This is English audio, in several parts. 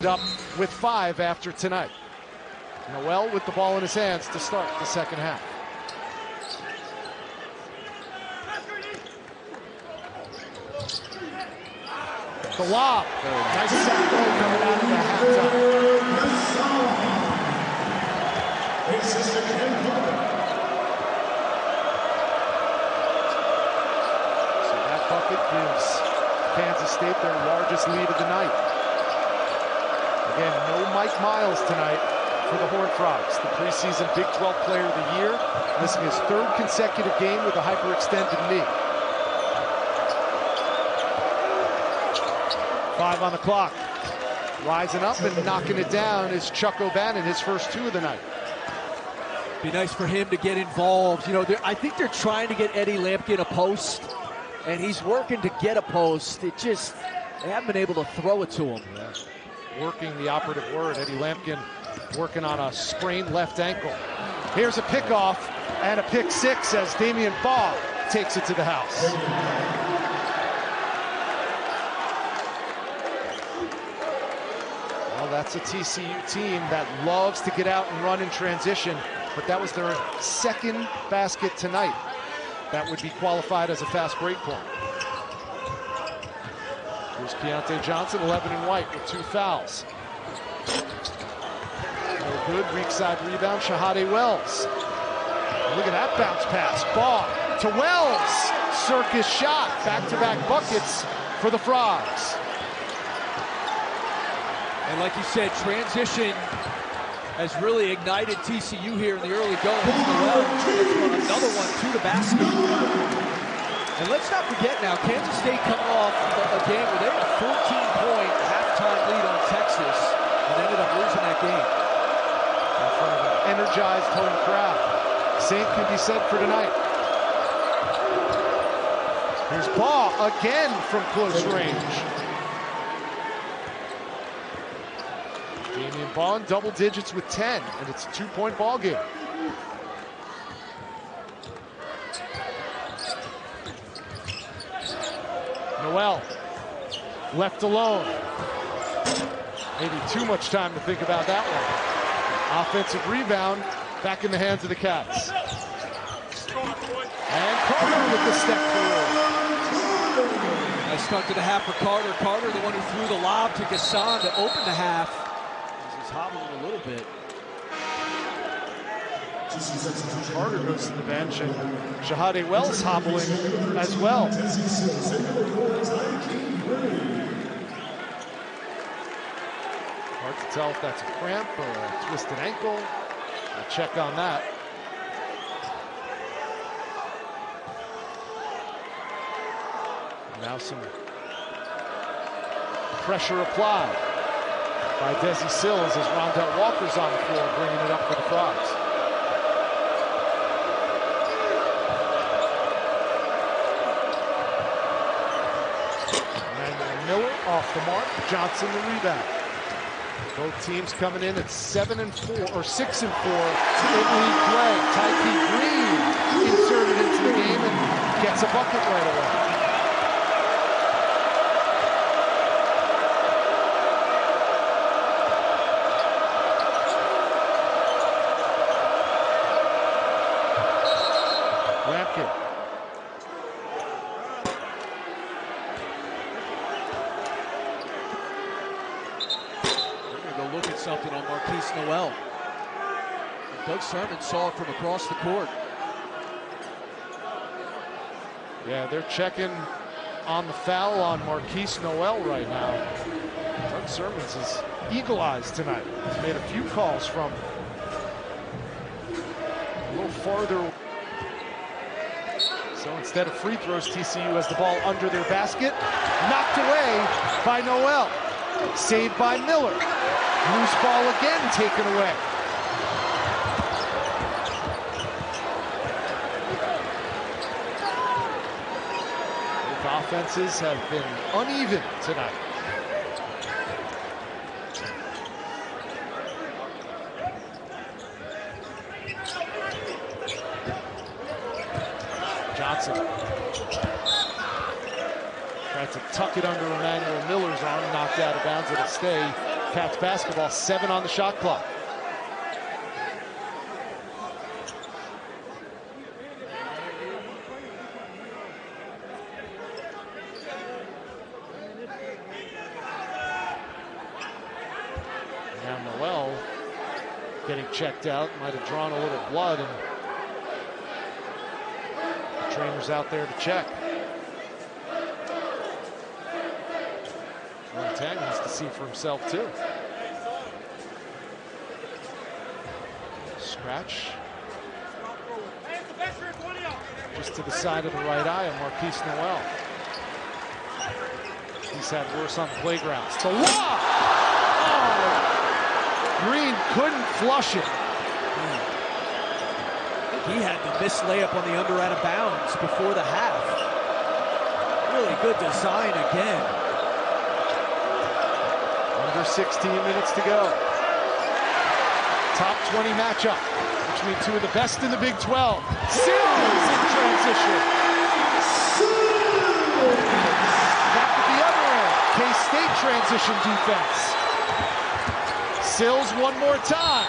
up with 5 after tonight. Noel with the ball in his hands to start the second half. The lob. Nice sack coming out of the halftime. So that bucket gives Kansas State their largest lead of the night. Again, no Mike Miles tonight for the Horned Frogs, the preseason Big 12 Player of the Year, missing his 3rd consecutive game with a hyperextended knee. 5 on the clock. Rising up and knocking it down is Chuck O'Bannon, his first 2 of the night. Be nice for him to get involved. You know, I think they're trying to get Eddie Lampkin a post, and he's working to get a post. They haven't been able to throw it to him. Yeah. Working, the operative word. Eddie Lampkin working on a sprained left ankle. Here's a pickoff and a pick 6 as Damian Baugh takes it to the house. Well, that's a TCU team that loves to get out and run in transition, but that was their 2nd basket tonight. That would be qualified as a fast break point. Here's Keontae Johnson, 11 and white with 2 fouls. No good, weak side rebound, Shahade Wells. Look at that bounce pass, Baugh to Wells. Circus shot, back-to-back buckets for the Frogs. And like you said, transition has really ignited TCU here in the early going. Another one to the basket. And let's not forget now, Kansas State coming off a game where they had a 14-point halftime lead on Texas and ended up losing that game. In front of an energized home crowd. Same can be said for tonight. Here's Baugh again from close range. Damian Baugh in double digits with 10, and it's a 2-point ball game. Noel left alone. Maybe too much time to think about that one. Offensive rebound back in the hands of the Cats. And Carter with the step through. Nice start to the half for Carter. Carter, the one who threw the lob to Gasson to open the half. He's hobbling a little bit. Carter goes to the bench, and Shahade Wells hobbling as well. Hard to tell if that's a cramp or a twisted ankle. We'll check on that. Now some pressure applied by Desi Sills as Rondell Walker's on the floor, bringing it up for the Frogs. Miller off the mark, Johnson the rebound. Both teams coming in at 7 and 4 or 6 and 4 in league play. Tyke Green inserted into the game and gets a bucket right away. Lampkin. Look at something on Marquise Noel. Doug Sermon saw it from across the court. Yeah, they're checking on the foul on Marquise Noel right now. Doug Sermons is eagle-eyes tonight. He's made a few calls from a little farther. So instead of free throws, TCU has the ball under their basket. Knocked away by Noel. Saved by Miller. Loose ball again taken away. Both offenses have been uneven tonight. Johnson tried to tuck it under Emmanuel Miller's arm, knocked out of bounds. It'll stay Cats basketball, 7 on the shot clock. Now Noel getting checked out, might have drawn a little blood, and the trainer's out there to check. Tang wants to see for himself too. Scratch. Just to the side of the right eye of Marquise Noel. He's had worse on the playground. It's a lob! Oh! Green couldn't flush it. He had the missed layup on the under out of bounds before the half. Really good design again. Under 16 minutes to go. Top 20 matchup between two of the best in the Big 12. Sills in transition. Back at the other end. K-State transition defense. Sills one more time.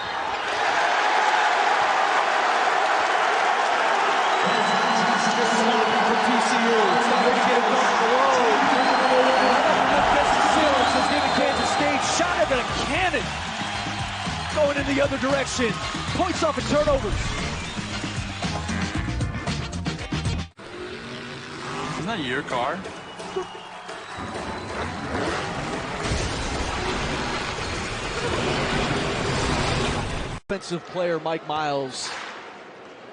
Just sloppy for TCU. It's not going to get it done on the road. Sills has given Kansas State shot at a cannon. Going in the other direction. Points off of turnovers. Isn't that your car? Offensive player Mike Miles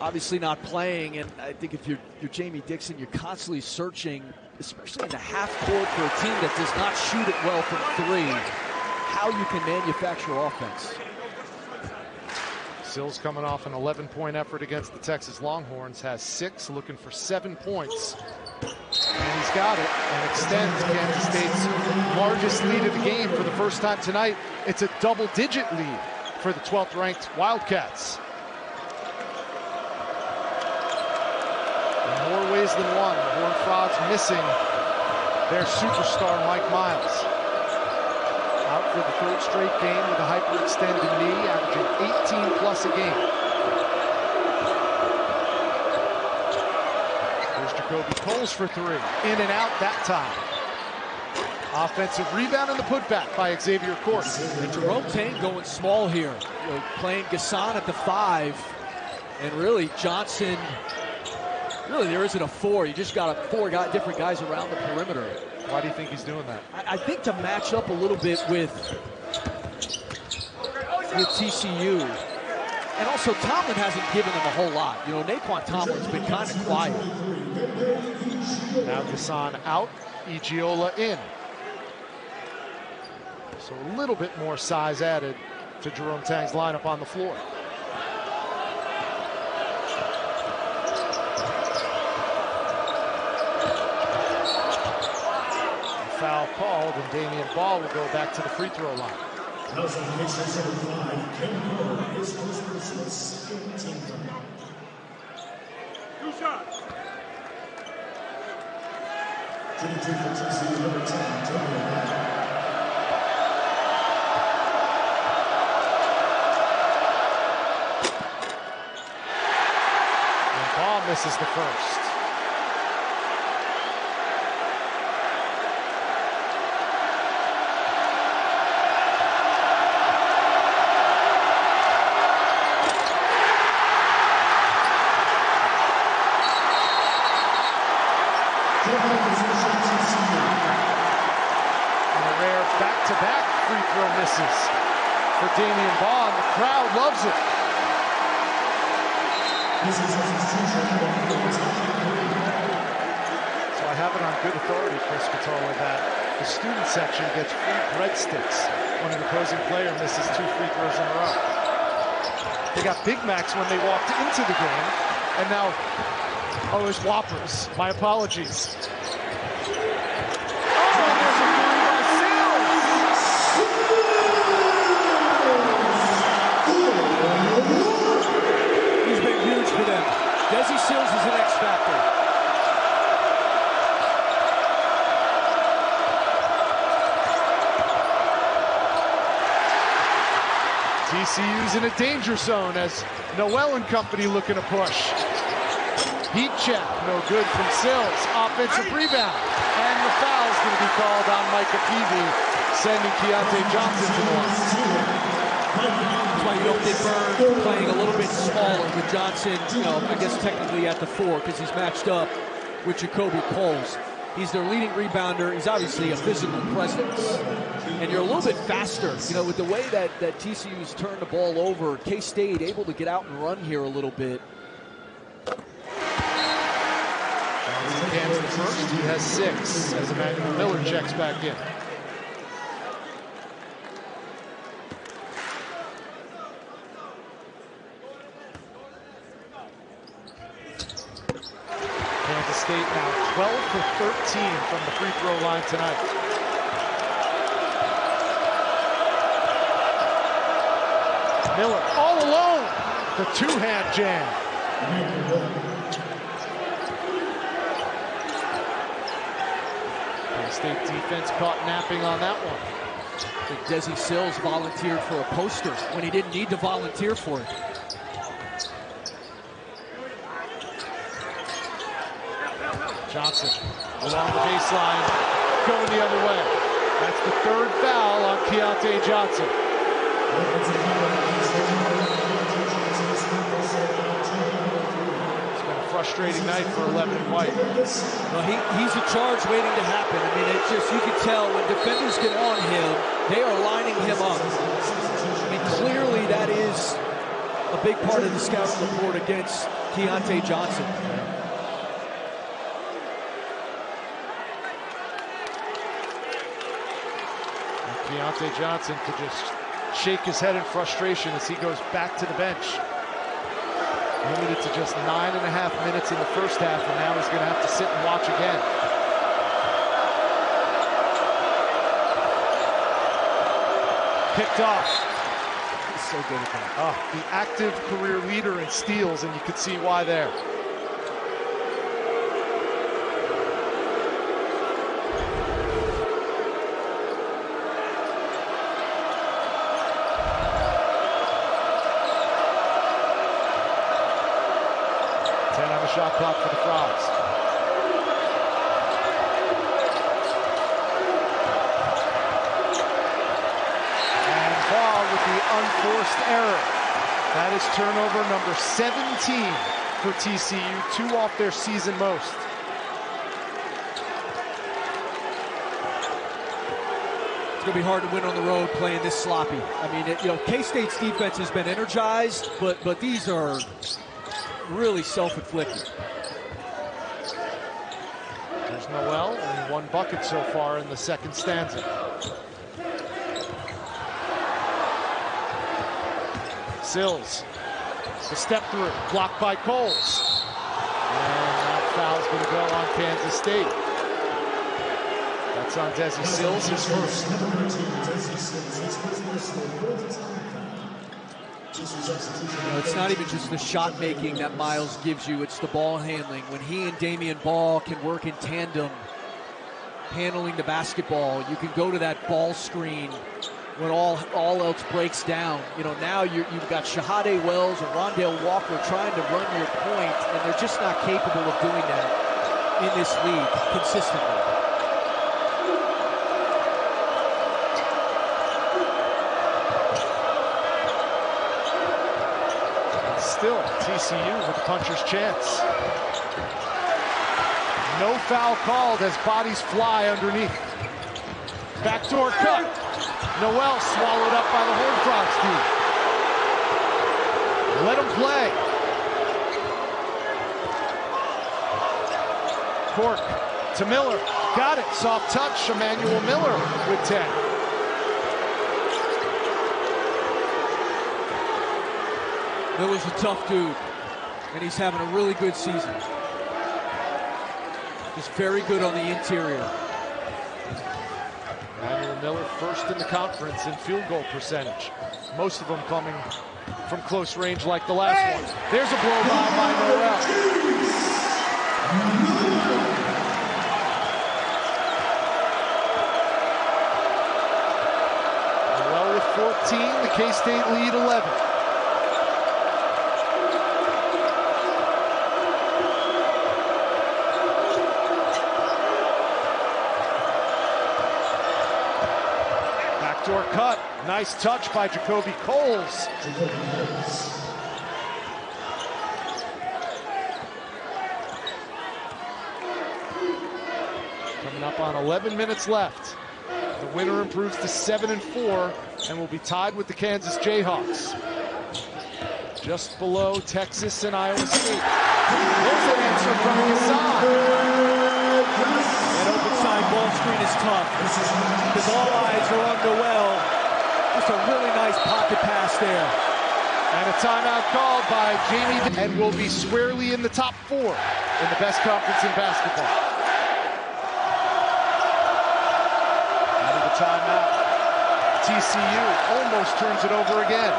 obviously not playing, and I think if you're Jamie Dixon, you're constantly searching, especially in the half court for a team that does not shoot it well from three, how you can manufacture offense. Sills coming off an 11-point effort against the Texas Longhorns, has 6, looking for 7 points. And he's got it, and extends Kansas State's largest lead of the game for the first time tonight. It's a double-digit lead for the 12th-ranked Wildcats. In more ways than one, the Horned Frogs missing their superstar Mike Miles. Out for the 3rd straight game with a hyperextended knee, averaging 18 plus a game. Here's Jacoby Coles for 3. In and out that time. Offensive rebound and the putback by Xavier Court. And Jerome Tang going small here. Playing Gasson at the 5. And really, Johnson, really there isn't a 4. You just got 4 different guys around the perimeter. Why do you think he's doing that? I think to match up a little bit with TCU. And also, Tomlin hasn't given them a whole lot. You know, Naquan Tomlin's been kind of quiet. Now Gasson out, Igiola in. So a little bit more size added to Jerome Tang's lineup on the floor. Foul called, and Damian Ball will go back to the free throw line. Two shots. And Ball misses the first. Back-to-back free throw misses for Damian Ball, and the crowd loves it. So I have it on good authority, Chris Spatola, that the student section gets free breadsticks when an opposing player misses 2 free throws in a row. They got Big Macs when they walked into the game, and now, oh, it was Whoppers. My apologies. Desi Sills is an X factor. TCU's in a danger zone as Noel and company looking to push. Heat check, no good from Sills. Offensive rebound. And the foul's going to be called on Micah Peavy, sending Keontae Johnson to the line. That's why you don't get burned playing a little bit smaller with Johnson, I guess technically at the 4 because he's matched up with Jacoby Coles. He's their leading rebounder. He's obviously a physical presence. And you're a little bit faster. With the way that TCU's turned the ball over, K-State able to get out and run here a little bit. Johnson cans the first. He has 6 as Emmanuel Miller checks back in. Kansas State now 12 for 13 from the free throw line tonight. Miller all alone. The 2-hand jam. State defense caught napping on that one. Desi Sills volunteered for a poster when he didn't need to volunteer for it. Johnson along the baseline, going the other way. That's the 3rd foul on Keontae Johnson. Frustrating night for 11 and White. Well, he's a charge waiting to happen. I mean, it's just, you can tell when defenders get on him, they are lining him up. I mean, clearly that is a big part of the scouting report against Keontae Johnson. And Keontae Johnson could just shake his head in frustration as he goes back to the bench. Limited to just 9.5 minutes in the first half, and now he's going to have to sit and watch again. Picked off. He's so good at that. The active career leader in steals, and you can see why there. Shot clock for the Frogs. And Ball with the unforced error. That is turnover number 17 for TCU, 2 off their season most. It's going to be hard to win on the road playing this sloppy. I mean, K-State's defense has been energized, but these are really self-inflicted. There's Noel, only 1 bucket so far in the second stanza. Sills, the step through, blocked by Coles. And that foul's going to go on Kansas State. That's on Desi Sills, his first. It's not even just the shot making that Miles gives you, it's the ball handling. When he and Damian Ball can work in tandem, handling the basketball, you can go to that ball screen when all else breaks down. Now you've got Shahade Wells and Rondale Walker trying to run your point, and they're just not capable of doing that in this league consistently. Still, TCU with the puncher's chance. No foul called as bodies fly underneath. Backdoor cut. Noel swallowed up by the Horned Frogs team. Let him play. Cork to Miller. Got it. Soft touch. Emmanuel Miller with 10. Miller's a tough dude, and he's having a really good season. Just very good on the interior. Emmanuel Miller first in the conference in field goal percentage. Most of them coming from close range like the last one. There's a blow by Noel. Noel with the K-State lead 11. Backdoor cut, nice touch by Jacoby Coles. Coming up on 11 minutes left. The winner improves to 7-4 and will be tied with the Kansas Jayhawks. Just below Texas and Iowa State. There's an answer from Gasson. That open side ball screen is tough because all eyes are on Noel. Just a really nice pocket pass there. And a timeout called by Jamie, and will be squarely in the top 4 in the best conference in basketball. Timeout. TCU almost turns it over again.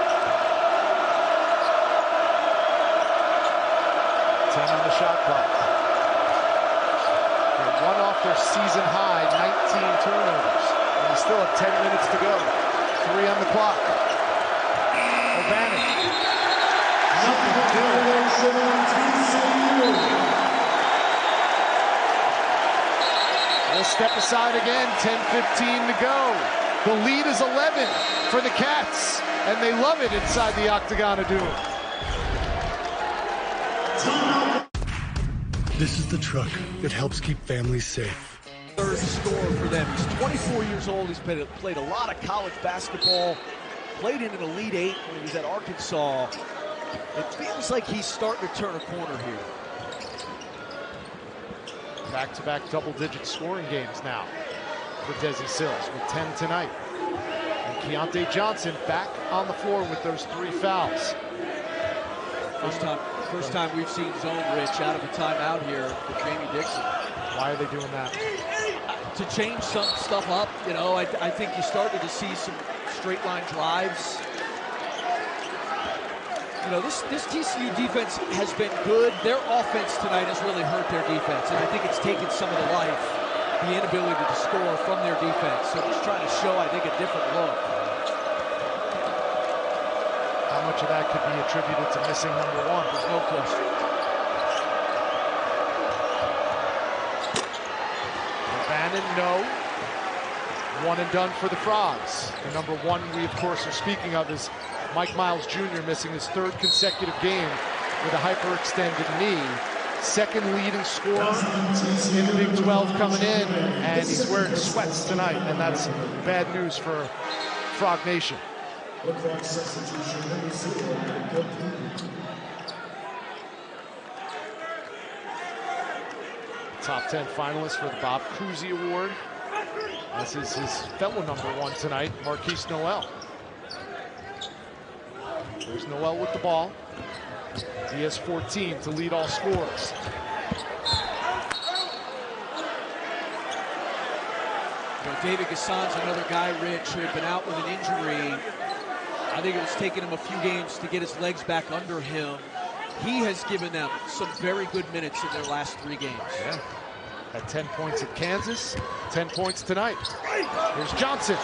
10 on the shot clock. They're one off their season high 19 turnovers. And they still have 10 minutes to go. 3 on the clock. O'Bannon. They'll step aside again, 10-15 to go. The lead is 11 for the Cats, and they love it inside the Octagon of Doom. This is the truck that helps keep families safe. Third scorer for them. He's 24 years old. He's played a lot of college basketball, played in an Elite Eight when he was at Arkansas. It feels like he's starting to turn a corner here. Back-to-back double-digit scoring games now for Desi Sills with 10 tonight. And Keontae Johnson back on the floor with those 3 fouls. First time we've seen zone Rich out of a timeout here with Jamie Dixon. Why are they doing that? To change some stuff up, you know, I think you started to see some straight line drives. You know, this TCU defense has been good. Their offense tonight has really hurt their defense, and I think it's taken some of the life, the inability to score from their defense. So just trying to show, I think, a different look. How much of that could be attributed to missing number 1? There's no question. O'Bannon, no. 1 and done for the Frogs. The number 1 we, of course, are speaking of is Mike Miles Jr. missing his 3rd consecutive game with a hyperextended knee. 2nd leading scorer in the Big 12 coming in, and he's wearing sweats tonight, and that's bad news for Frog Nation. Top 10 finalist for the Bob Cousy Award, as is his fellow number 1 tonight, Marquise Noel. There's Noel with the ball. He has 14 to lead all scorers. You know, David Gasson's another guy, Rich, who had been out with an injury. I think it was taking him a few games to get his legs back under him. He has given them some very good minutes in their last 3 games. Yeah. Had 10 points at Kansas, 10 points tonight. Here's Johnson.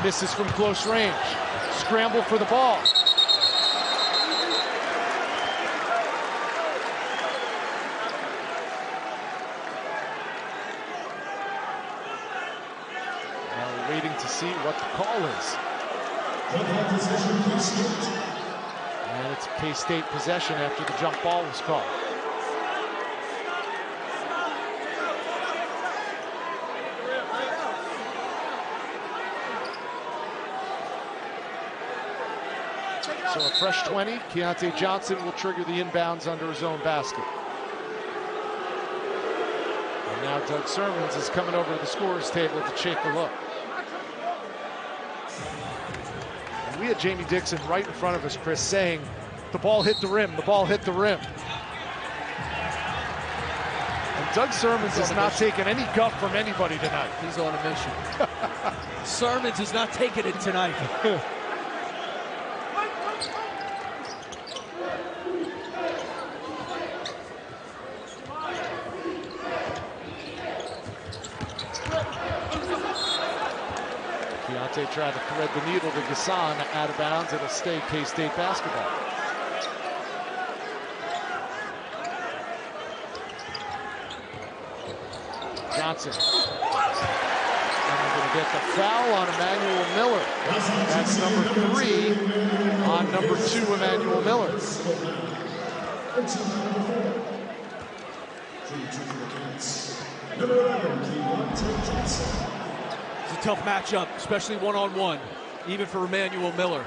Misses from close range. Scramble for the ball. Waiting to see what the call is. And it's K-State possession after the jump ball was called. So a fresh 20, Keontae Johnson will trigger the inbounds under his own basket. And now Doug Sermons is coming over to the scorer's table to take a look. We had Jamie Dixon right in front of us, Chris, saying, the ball hit the rim, the ball hit the rim. And Doug Sermons is not taking any guff from anybody tonight. He's on a mission. Sermons is not taking it tonight. Keontae tried to thread the needle to Gasson, out of bounds. It'll stay K-State basketball. Johnson. And we're going to get the foul on Emmanuel Miller. That's number 3 on number 2, Emmanuel Miller. It's a tough matchup, especially one-on-one, even for Emmanuel Miller.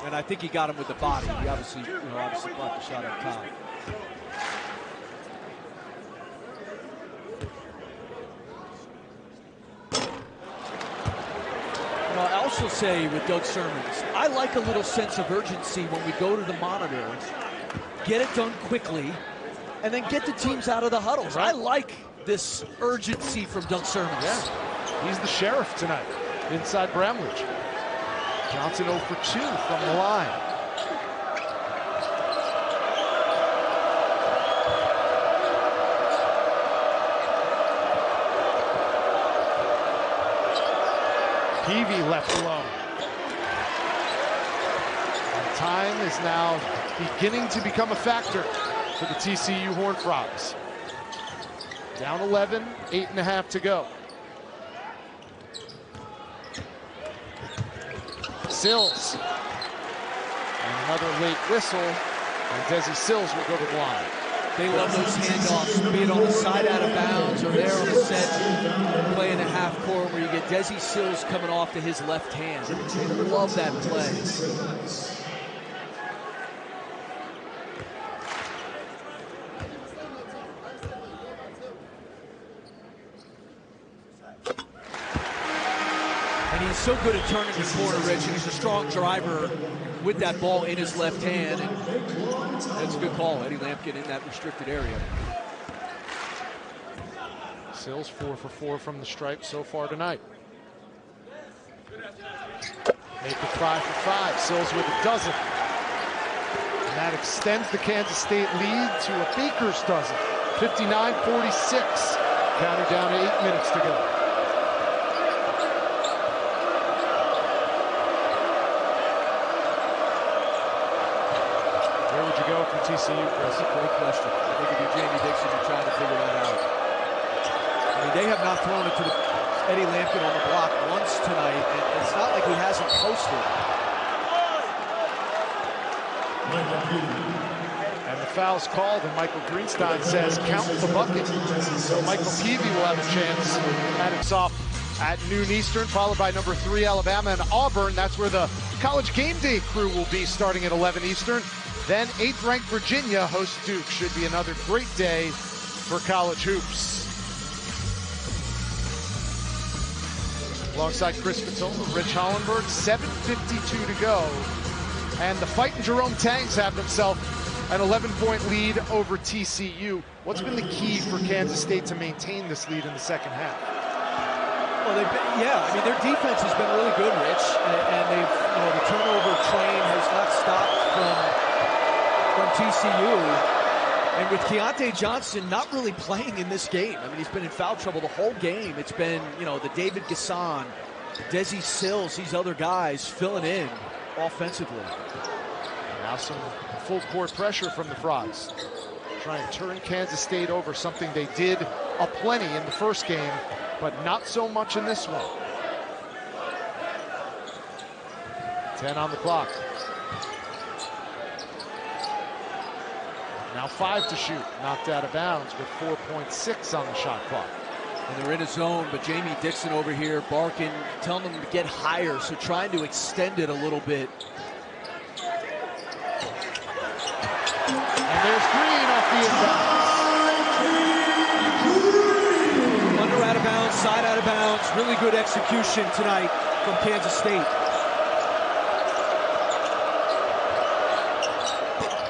And I think he got him with the body. He obviously blocked the shot up top. Well, I also say with Doug Sermons, I like a little sense of urgency when we go to the monitor, get it done quickly, and then get the teams out of the huddles. Right. I like this urgency from Doug Sermons. Yeah, he's the sheriff tonight inside Bramlage. Johnson 0 for 2 from the line. Peavy left alone. And time is now beginning to become a factor for the TCU Horned Frogs. Down 11, 8.5 to go. Sills. And another late whistle, and Desi Sills will go to the line. They love those handoffs, be it on the side out of bounds or there on the set, playing a half court where you get Desi Sills coming off to his left hand. They love that play. And he's so good at turning the corner, Rich. He's a strong driver with that ball in his left hand. And that's a good call, Eddie Lampkin in that restricted area. Sills 4 for 4 from the stripe so far tonight. Make it 5 for 5. Sills with a dozen. And that extends the Kansas State lead to a baker's dozen. 59-46. Counter down to 8 minutes to go. TCU, Chris? Great question. I think if you're Jamie Dixon, you're trying to figure that out. I mean, they have not thrown it to Eddie Lampkin on the block once tonight, and it's not like he hasn't posted. And the foul's called, and Michael Greenstein says, count the bucket. So Michael Peavy will have a chance at himself at noon Eastern, followed by number 3, Alabama and Auburn. That's where the College Game Day crew will be starting at 11 Eastern. Then 8th-ranked Virginia hosts Duke. Should be another great day for college hoops. Alongside Chris Fatoma, Rich Hollenberg, 7:52 to go. And the Fightin' Jerome Tangs have themselves an 11-point lead over TCU. What's been the key for Kansas State to maintain this lead in the second half? Well, I mean, their defense has been really good, Rich. And they've, the turnover train has not stopped from TCU, and with Keontae Johnson not really playing in this game. I mean, he's been in foul trouble the whole game. It's been, the David Gasson, Desi Sills, these other guys filling in offensively. Now some full court pressure from the Frogs. Trying to turn Kansas State over, something they did aplenty in the first game, but not so much in this one. 10 on the clock. Now 5 to shoot, knocked out of bounds with 4.6 on the shot clock. And they're in a zone, but Jamie Dixon over here barking, telling them to get higher, so trying to extend it a little bit. And there's Green off the inbounds. Under out of bounds, side out of bounds. Really good execution tonight from Kansas State.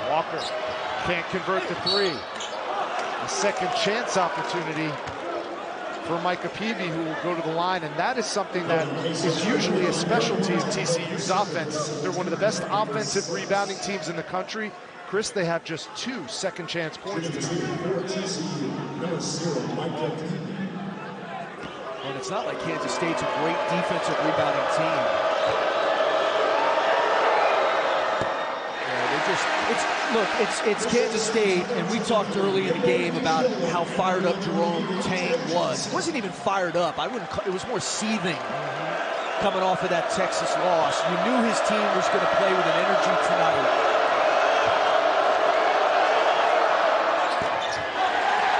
Walker can't convert the 3. A second chance opportunity for Micah Peavy, who will go to the line, and that is something that is usually a specialty of TCU's offense. They're one of the best offensive rebounding teams in the country. Chris, they have just 2 second chance points tonight. And it's not like Kansas State's a great defensive rebounding team. It's Kansas State, and we talked early in the game about how fired up Jerome Tang was. He wasn't even fired up. It was more seething coming off of that Texas loss. You knew his team was going to play with an energy tonight.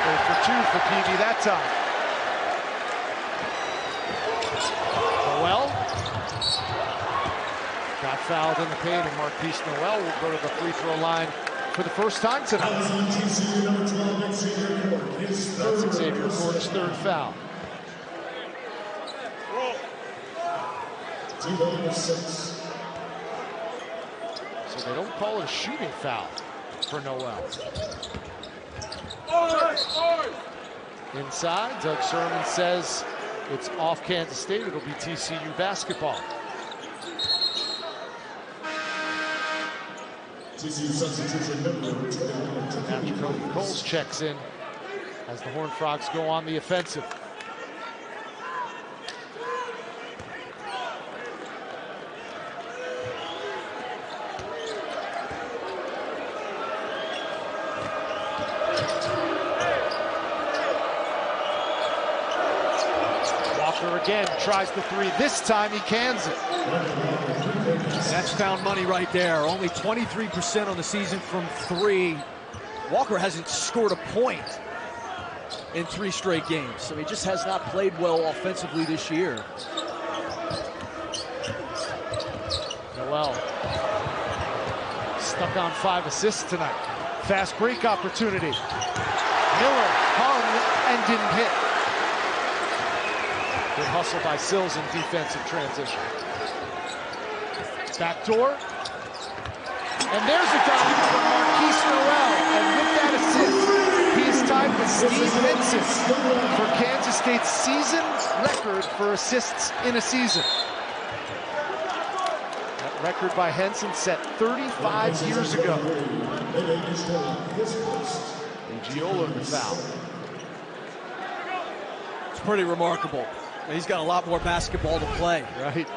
0 for 2 for PV that time. Noel got fouled in the paint, and Marquise Noel will go to the free throw line for the first time tonight. That's Xavier Gordon's third foul. So they don't call it a shooting foul for Noel. Inside, Doug Sermon says it's off Kansas State. It'll be TCU basketball. Now Jacoby Coles checks in as the Horned Frogs go on the offensive. Walker again tries the three. This time he cans it. That's found money right there. Only 23% on the season from three. Walker hasn't scored a point in 3 straight games, so he just has not played well offensively this year. Noel stuck on 5 assists tonight. Fast break opportunity. Miller hung and didn't hit. Good hustle by Sills in defensive transition. Backdoor. And there's a dunk from Marquise Noel. And with that assist, he is tied with Steve Henson for Kansas State's season record for assists in a season. That record by Henson set 35 years ago. And Giola the foul. It's pretty remarkable. He's got a lot more basketball to play. Right.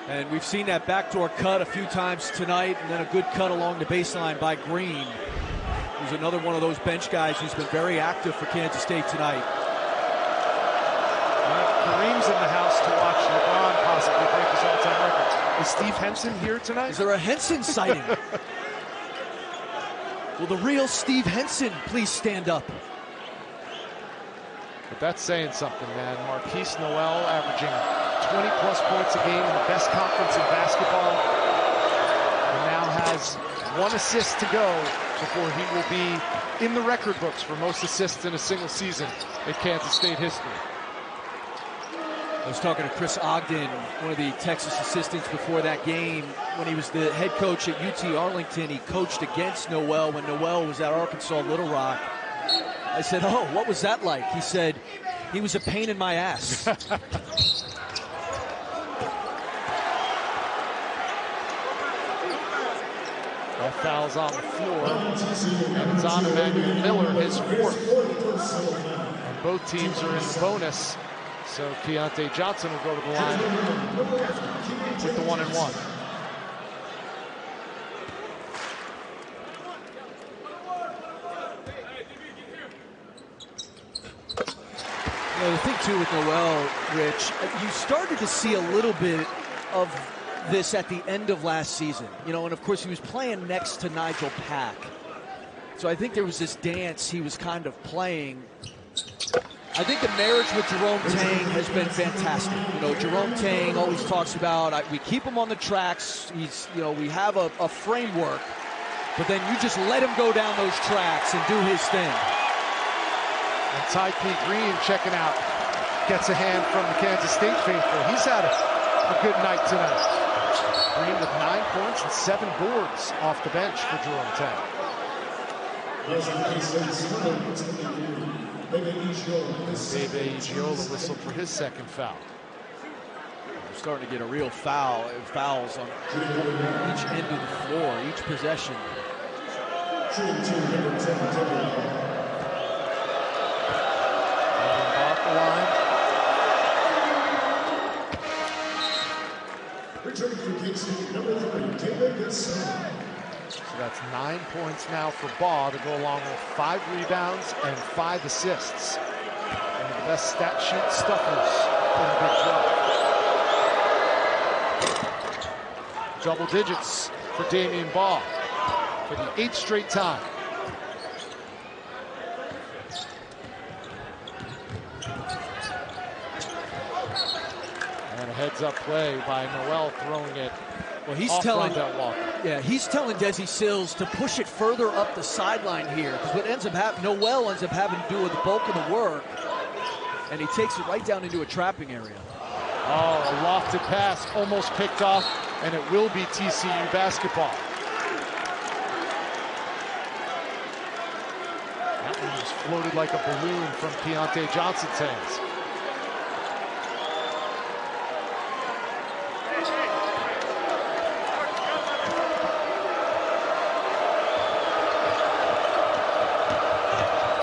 And we've seen that backdoor cut a few times tonight, and then a good cut along the baseline by Green, who's another one of those bench guys who's been very active for Kansas State tonight. Kareem's in the house to watch LeBron possibly break his all-time record. Is Steve Henson here tonight? Is there a Henson sighting? Will the real Steve Henson please stand up? But that's saying something, man. Marquise Noel averaging 20-plus points a game in the best conference in basketball. And now has 1 assist to go before he will be in the record books for most assists in a single season in Kansas State history. I was talking to Chris Ogden, one of the Texas assistants before that game. When he was the head coach at UT Arlington, he coached against Noel when Noel was at Arkansas Little Rock. I said, oh, what was that like? He said, he was a pain in my ass. That foul's on the floor, and it's on Emmanuel Miller, his 4th. And both teams are in the bonus, so Keontae Johnson will go to the line with the 1-and-1. You know, the thing too with Noel, Rich, you started to see a little bit of this at the end of last season, you know, and of course he was playing next to Nigel Pack. So I think there was this dance he was kind of playing. I think the marriage with Jerome Tang has been fantastic. You know, Jerome Tang always talks about, we keep him on the tracks. He's, you know, we have a framework, but then you just let him go down those tracks and do his thing. And Tyquee Green checking out, gets a hand from the Kansas State faithful. He's had a good night tonight. Green with 9 points and 7 boards off the bench for Jerome Tang. Bebe Giola whistled for his 2nd foul. We're starting to get a real fouls on each end of the floor, each possession. Off the line. So that's 9 points now for Baugh to go along with 5 rebounds and 5 assists. One of the best stat sheet stuffers in the Big 12. Double digits for Damian Baugh for the 8th straight time. And a heads-up play by Noel throwing it. Well, he's telling Desi Sills to push it further up the sideline here, because what ends up happening, Noel ends up having to do with the bulk of the work, and he takes it right down into a trapping area. Oh, a lofted pass, almost picked off, and it will be TCU basketball. That one was floated like a balloon from Keontae Johnson's hands.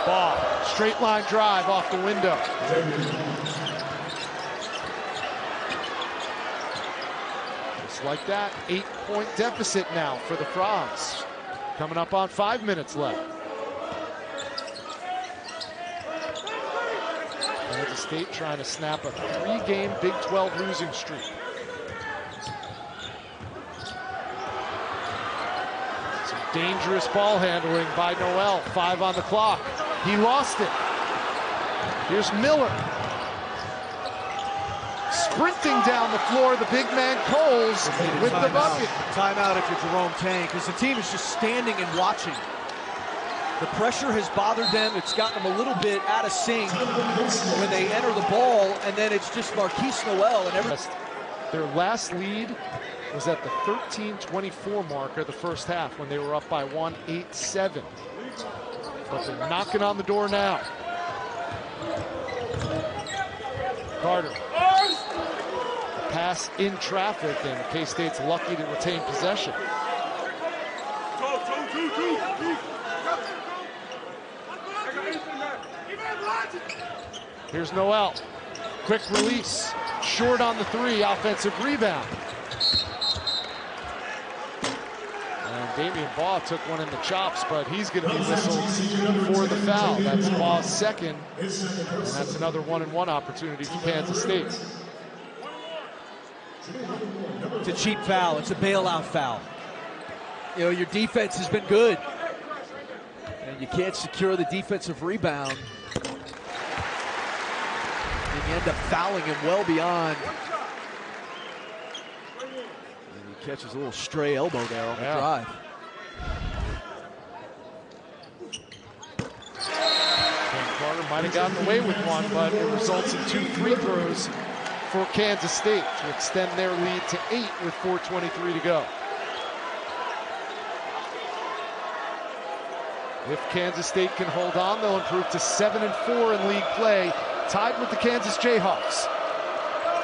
Baugh, straight line drive off the window. Just like that, 8-point deficit now for the Frogs. Coming up on 5 minutes left. Kansas State trying to snap a 3-game Big 12 losing streak. Some dangerous ball handling by Noel. 5 on the clock. He lost it. Here's Miller. Sprinting down the floor, the big man Coles with the bucket. Timeout if you're Jerome Tang, because the team is just standing and watching. The pressure has bothered them. It's gotten them a little bit out of sync when they enter the ball, and then it's just Marquise Noel and everything. Their last lead was at the 13-24 mark of the first half when they were up by 1, 8-7. But they're knocking on the door now. Carter. Pass in traffic, and K-State's lucky to retain possession. Here's Noel. Quick release. Short on the 3. Offensive rebound. And Damian Baugh took one in the chops, but he's going to be whistled for the foul. That's Baugh's second, and that's another 1-and-1 opportunity for Kansas State. It's a cheap foul. It's a bailout foul. You know, your defense has been good, and you can't secure the defensive rebound. And you end up fouling him well beyond. And he catches a little stray elbow there on the drive. Carter might have gotten away with one, but it results in 2 free throws for Kansas State to extend their lead to 8 with 4:23 to go. If Kansas State can hold on, they'll improve to 7-4 in league play, tied with the Kansas Jayhawks,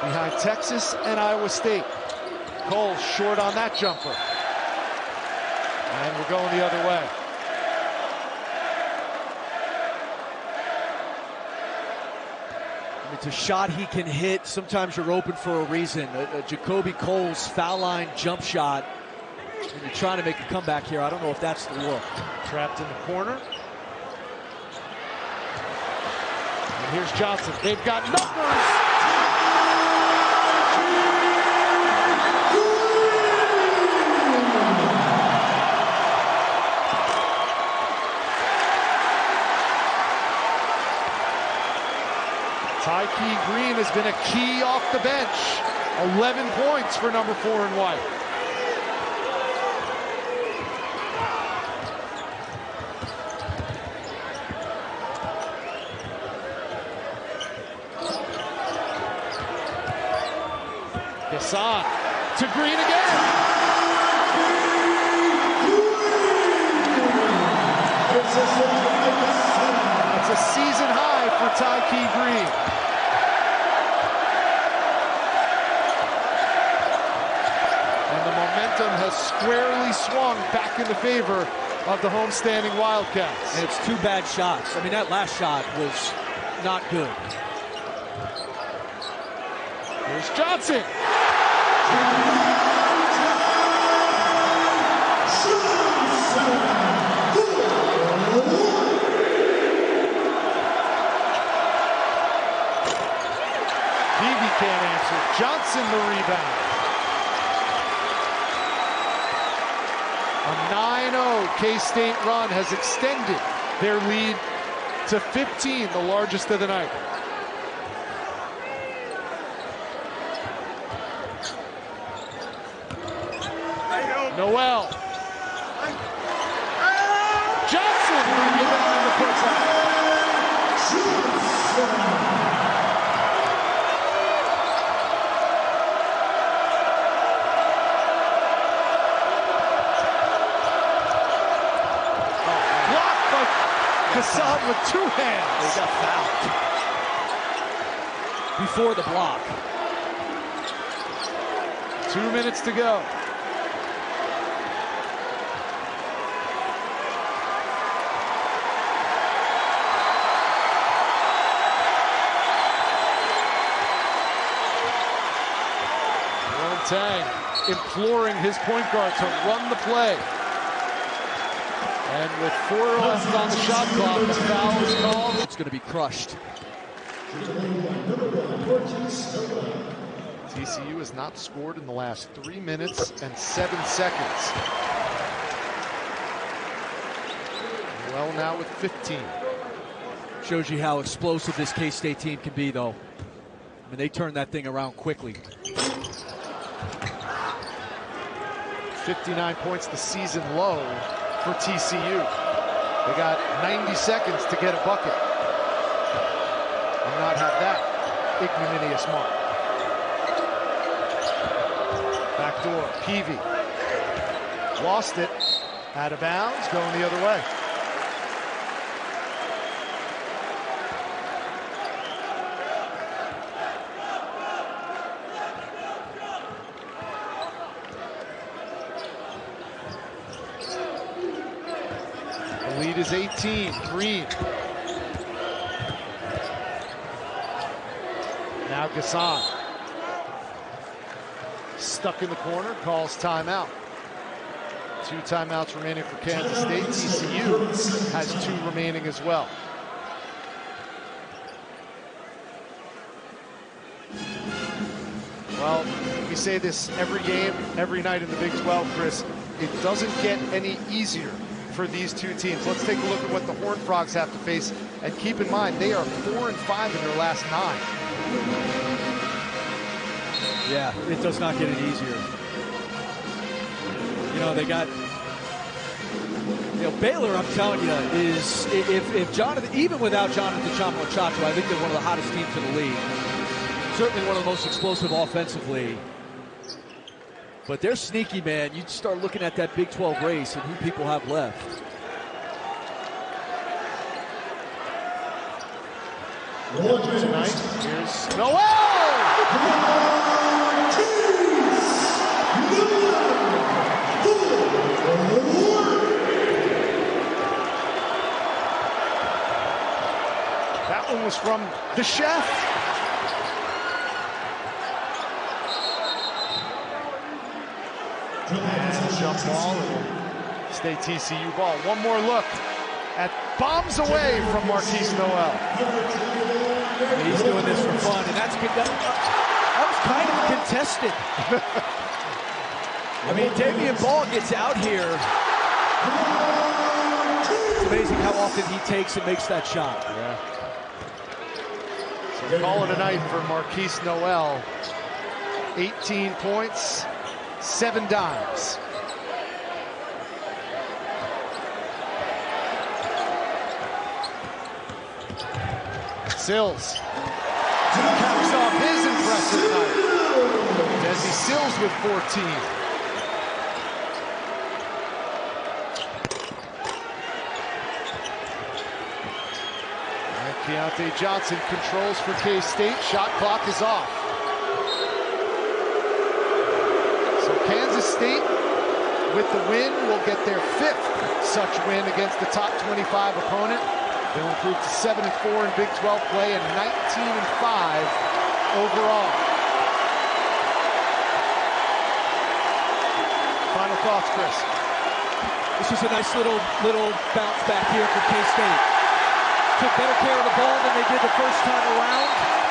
behind Texas and Iowa State. Cole short on that jumper. And we're going the other way. It's a shot he can hit. Sometimes you're open for a reason. A Jacoby Coles foul line jump shot. And you're trying to make a comeback here. I don't know if that's the look. Trapped in the corner. And here's Johnson. They've got numbers. Tyke Green has been a key off the bench. 11 points for number 4 in white. Gasson to Green again. That's a season high for Tyke Green. And the momentum has squarely swung back in the favor of the homestanding Wildcats. And it's 2 bad shots. I mean, that last shot was not good. Here's Johnson. Johnson the rebound. A 9-0 K-State run has extended their lead to 15, the largest of the night. Noel. Johnson rebounding the putback. Blocked by Hassan with two hands. He got fouled before the block. 2 minutes to go. Tang imploring his point guard to run the play. And with 4 left on the shot clock, the foul is called. It's going to be crushed. TCU has not scored in the last 3 minutes and 7 seconds. Well, now with 15. Shows you how explosive this K-State team can be, though. I mean, they turned that thing around quickly. 59 points, the season low for TCU. They got 90 seconds to get a bucket and not have that ignominious mark. Backdoor, Peavy. Lost it, out of bounds, going the other way. Lead is 18, Green. Now Gassan. Stuck in the corner, calls timeout. 2 timeouts remaining for Kansas State. TCU has 2 remaining as well. Well, we say this every game, every night in the Big 12, Chris. It doesn't get any easier for these two teams. Let's take a look at what the Horned Frogs have to face, and keep in mind they are 4-5 in their last 9. Yeah, it does not get any easier. You know, they got, Baylor, I'm telling you, is if Jonathan, even without Jonathan Tchamwa Tchatchoua, I think they're one of the hottest teams in the league. Certainly one of the most explosive offensively. But they're sneaky, man. You start looking at that Big 12 race and who people have left. Tonight, here's Noel! That one was from the chef. Jump ball, stay TCU ball. One more look at bombs away from Marquise Noel. He's doing this for fun, and that was kind of contested. I mean, Davian Ball gets out here. It's amazing how often he takes and makes that shot. Yeah. So call it a night for Marquise Noel. 18 points, 7 dimes. Sills caps off his impressive night. Desi Sills with 14. And Keontae Johnson controls for K-State. Shot clock is off. So Kansas State, with the win, will get their 5th such win against the top 25 opponent. They'll improve to 7-4 in Big 12 play and 19-5 overall. Final thoughts, Chris? This was a nice little bounce back here for K-State. Took better care of the ball than they did the first time around.